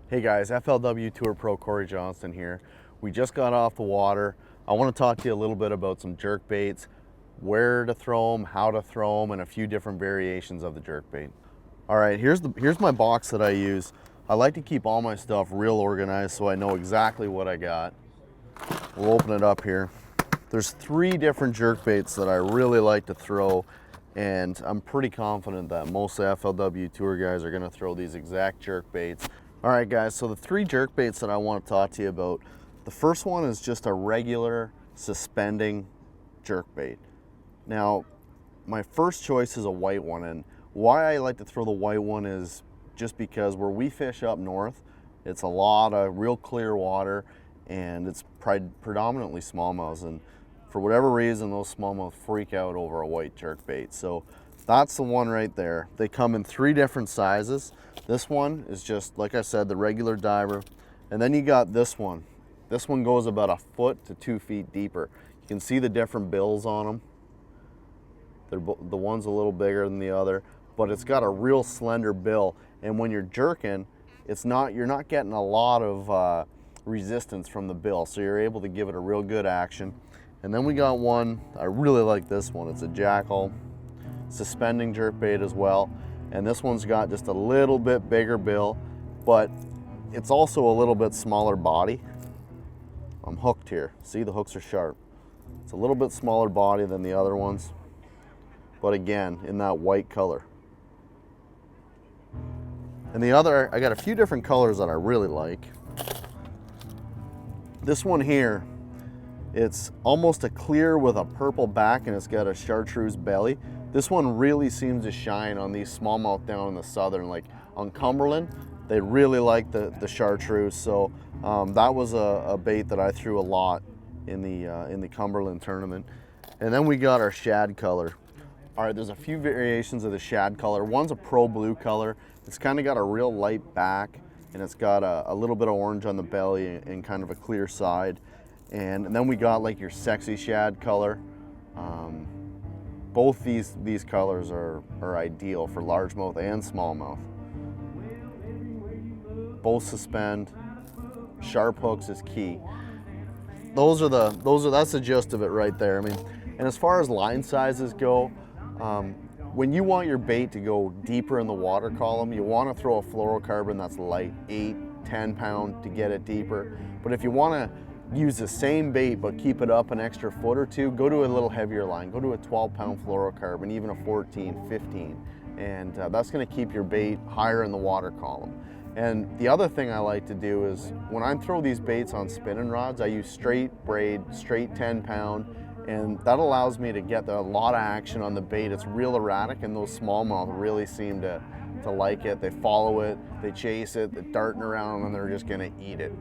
Hey guys, FLW Tour Pro Cory Johnston here. We just got off the water. I want to talk to you a little bit about some jerk baits, where to throw them, how to throw them, and a few different variations of the jerk bait. All right, here's my box that I use. I like to keep all my stuff real organized so I know exactly what I got. We'll open it up here. There's 3 different jerk baits that I really like to throw, and I'm pretty confident that most FLW Tour guys are gonna throw these exact jerk baits. All right guys, so the 3 jerk baits that I want to talk to you about, the first one is just a regular suspending jerk bait. Now, my first choice is a white one, and why I like to throw the white one is just because where we fish up north, it's a lot of real clear water, and it's predominantly smallmouths, and for whatever reason, those smallmouth freak out over a white jerk bait. So that's the one right there. They come in 3 different sizes. This one is just, like I said, the regular diver. And then you got this one. This one goes about 1 foot to 2 feet deeper. You can see the different bills on them. The one's a little bigger than the other, but it's got a real slender bill. And when you're jerking, you're not getting a lot of resistance from the bill, so you're able to give it a real good action. And then we got one, I really like this one. It's a Jackal suspending jerkbait as well. And this one's got just a little bit bigger bill, but it's also a little bit smaller body. I'm hooked here. See, the hooks are sharp. It's a little bit smaller body than the other ones, but again, in that white color. And the other, I got a few different colors that I really like. This one here, it's almost a clear with a purple back, and it's got a chartreuse belly. This one really seems to shine on these smallmouth down in the southern, like on Cumberland. They really like the chartreuse, so that was a bait that I threw a lot in the Cumberland tournament. And then we got our shad color. All right, there's a few variations of the shad color. One's a pro blue color. It's kind of got a real light back, and it's got a little bit of orange on the belly and kind of a clear side. And then we got like your sexy shad color. Both these colors are ideal for largemouth and smallmouth. Both suspend. Sharp hooks is key. That's the gist of it right there. I mean, and as far as line sizes go, when you want your bait to go deeper in the water column, you want to throw a fluorocarbon that's light, 8-10 pound to get it deeper. But if you want to use the same bait but keep it up an extra foot or 2, go to a little heavier line. Go to a 12-pound fluorocarbon, even a 14, 15. And that's going to keep your bait higher in the water column. And the other thing I like to do is when I throw these baits on spinning rods, I use straight braid, straight 10-pound, and that allows me to get a lot of action on the bait. It's real erratic, and those smallmouth really seem to like it. They follow it, they chase it, they're darting around, and they're just going to eat it.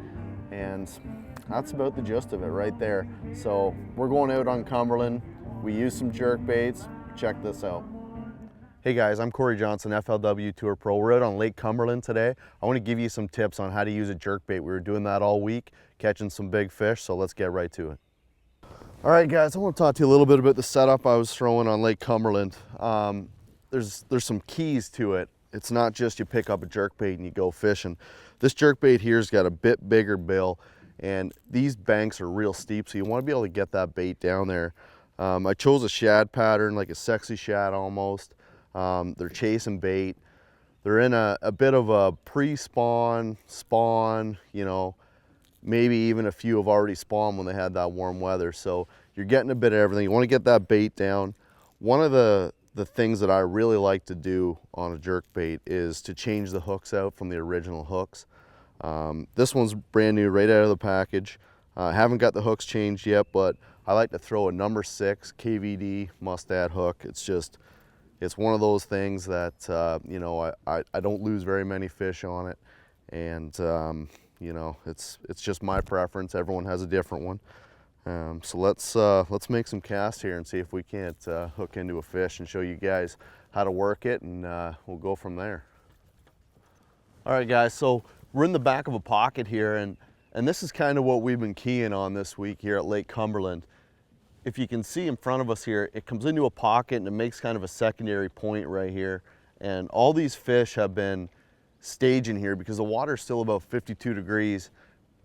And that's about the gist of it right there. So we're going out on Cumberland. We use some jerk baits. Check this out. Hey guys, I'm Cory Johnston, FLW Tour Pro. We're out on Lake Cumberland today. I want to give you some tips on how to use a jerk bait. We were doing that all week, catching some big fish, so let's get right to it. All right guys, I want to talk to you a little bit about the setup I was throwing on Lake Cumberland. There's some keys to it. It's not just you pick up a jerk bait and you go fishing. This jerk bait here's got a bit bigger bill, and these banks are real steep, so you want to be able to get that bait down there. I chose a shad pattern, like a sexy shad almost. They're chasing bait. They're in a bit of a pre-spawn, spawn, you know, maybe even a few have already spawned when they had that warm weather. So you're getting a bit of everything. You want to get that bait down. One of the things that I really like to do on a jerk bait is to change the hooks out from the original hooks. This one's brand new right out of the package. Haven't got the hooks changed yet, but I like to throw a number 6 KVD mustad hook. It's one of those things that, you know, I don't lose very many fish on it. And, you know, it's just my preference. Everyone has a different one. So let's make some casts here and see if we can't hook into a fish and show you guys how to work it, and we'll go from there. All right guys, so we're in the back of a pocket here, and this is kind of what we've been keying on this week here at Lake Cumberland. If you can see in front of us here, it comes into a pocket and it makes kind of a secondary point right here. And all these fish have been stage in here because the water's still about 52 degrees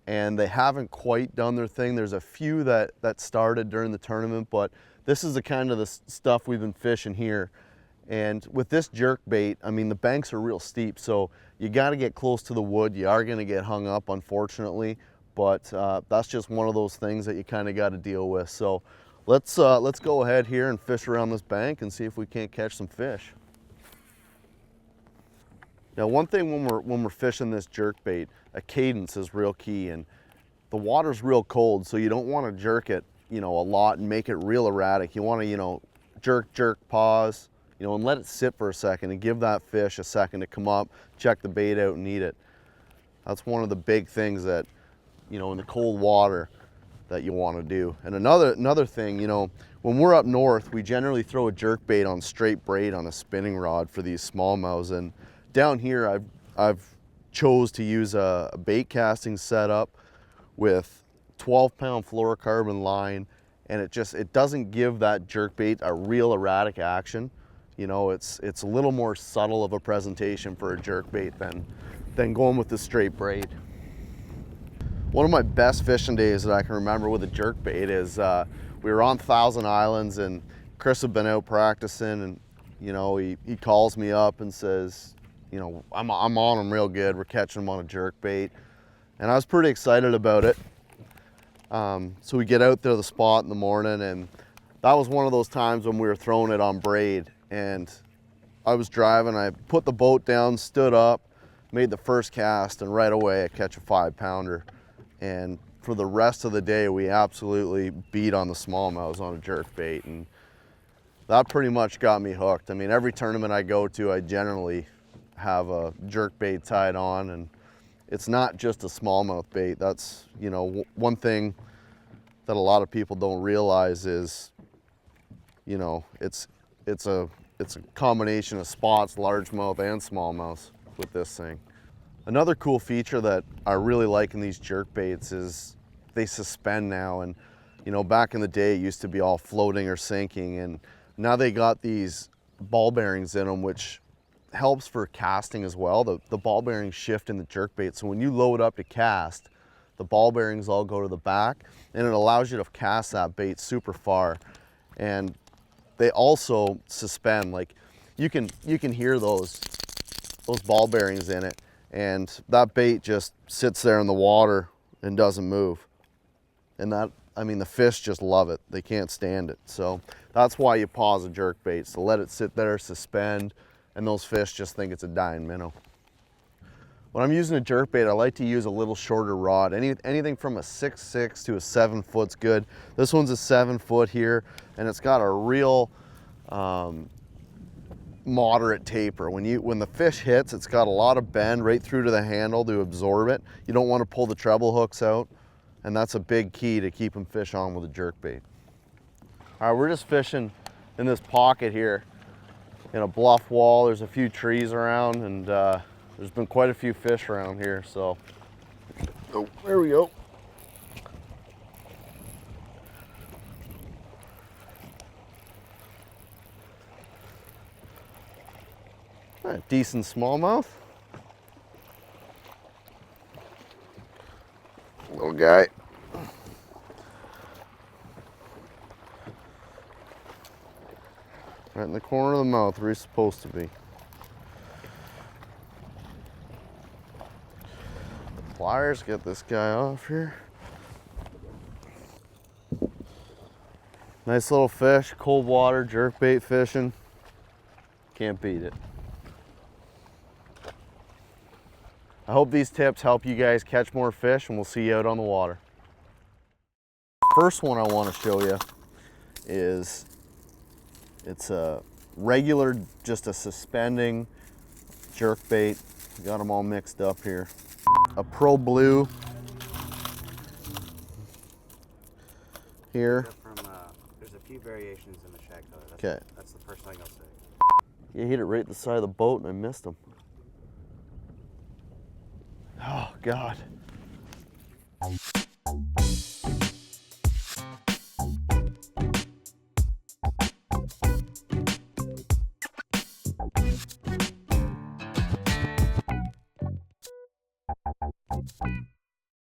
and they haven't quite done their thing. There's a few that started during the tournament, but this is the kind of the stuff we've been fishing here. And with this jerk bait, I mean, the banks are real steep, so you got to get close to the wood. You are going to get hung up, unfortunately, but that's just one of those things that you kind of got to deal with. So let's go ahead here and fish around this bank and see if we can't catch some fish. Now, one thing when we're fishing this jerk bait, a cadence is real key, and the water's real cold, so you don't want to jerk it, you know, a lot and make it real erratic. You want to, you know, jerk, pause, you know, and let it sit for a second and give that fish a second to come up, check the bait out and eat it. That's one of the big things that, you know, in the cold water that you want to do. And another thing, you know, when we're up north, we generally throw a jerk bait on straight braid on a spinning rod for these smallmouths. And down here, I've chose to use a bait casting setup with 12-pound fluorocarbon line, and it doesn't give that jerk bait a real erratic action. You know, it's a little more subtle of a presentation for a jerk bait than going with the straight braid. One of my best fishing days that I can remember with a jerk bait is we were on Thousand Islands, and Chris had been out practicing, and you know, he calls me up and says, you know, I'm on him real good. We're catching him on a jerk bait, and I was pretty excited about it. So we get out there to the spot in the morning, and that was one of those times when we were throwing it on braid. And I was driving, I put the boat down, stood up, made the first cast, and right away I catch a 5-pounder. And for the rest of the day, we absolutely beat on the smallmouths on a jerk bait, and that pretty much got me hooked. I mean, every tournament I go to, I generally have a jerk bait tied on, and it's not just a smallmouth bait. That's, you know, one thing that a lot of people don't realize is, you know, it's a combination of spots, largemouth and smallmouths with this thing. Another cool feature that I really like in these jerk baits is they suspend now. And you know, back in the day it used to be all floating or sinking, and now they got these ball bearings in them, which helps for casting as well. The ball bearings shift in the jerk bait, so when you load up to cast, the ball bearings all go to the back, and it allows you to cast that bait super far. And they also suspend, like you can hear those ball bearings in it, and that bait just sits there in the water and doesn't move. And that, I mean, the fish just love it. They can't stand it. So that's why you pause a jerk bait, so let it sit there, suspend, and those fish just think it's a dying minnow. When I'm using a jerk bait, I like to use a little shorter rod. Anything from a 6'6" to a 7 foot's good. This one's a 7 foot here, and it's got a real moderate taper. When the fish hits, it's got a lot of bend right through to the handle to absorb it. You don't want to pull the treble hooks out, and that's a big key to keeping fish on with a jerk bait. All right, we're just fishing in this pocket here in a bluff wall. There's a few trees around, and there's been quite a few fish around here, so. Oh, there we go. A decent smallmouth. Little guy. Right in the corner of the mouth where he's supposed to be. Pliers, get this guy off here. Nice little fish, cold water, jerkbait fishing. Can't beat it. I hope these tips help you guys catch more fish, and we'll see you out on the water. First one I want to show you is, it's a regular, just a suspending jerkbait. Got them all mixed up here. A Pro Blue here. There's a few variations in the shag color. Okay. That's the first thing I'll say. You hit it right at the side of the boat, and I missed him. Oh, God.